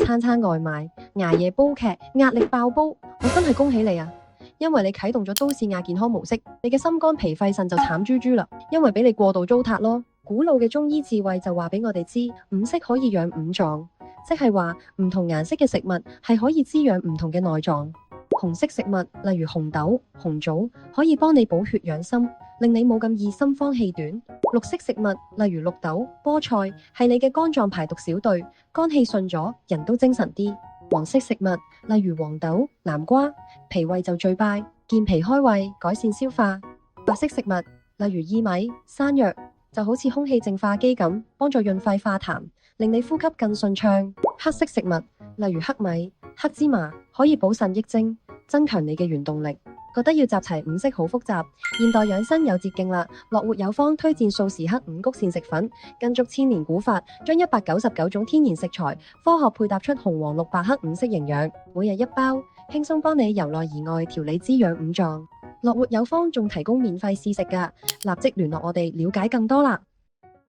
餐餐外賣，捱夜煲劇，壓力爆煲，我真係恭喜你啊！因為你啟動咗都市亞健康模式，你嘅心肝脾肺腎就慘豬豬啦，因為俾你過度糟蹋咯。古老嘅中醫智慧就話俾我哋知，五色可以養五臟，即係話唔同顏色嘅食物係可以滋養唔同嘅內臟。紅色食物例如紅豆、紅棗可以幫你補血養心，令你冇咁易心慌氣短。綠色食物例如綠豆、菠菜係你嘅肝臟排毒小隊，肝氣順咗，人都精神啲。黃色食物例如黃豆、南瓜，脾胃就最拜，健脾開胃，改善消化。白色食物例如薏米、山藥就好似空氣淨化機咁，幫助潤肺化痰，令你呼吸更順暢。黑色食物例如黑米、黑芝麻可以補腎益精，增強你嘅原動力。覺得要集齊五色好複雜，現代養生有捷徑啦！樂活有方推薦素時刻五穀膳食粉，跟足千年古法，將199種天然食材科學配搭出紅黃綠白黑五色營養，每日一包，輕鬆幫你由內而外調理滋養五臟。樂活有方仲提供免費試食㗎，立即聯絡我哋了解更多啦！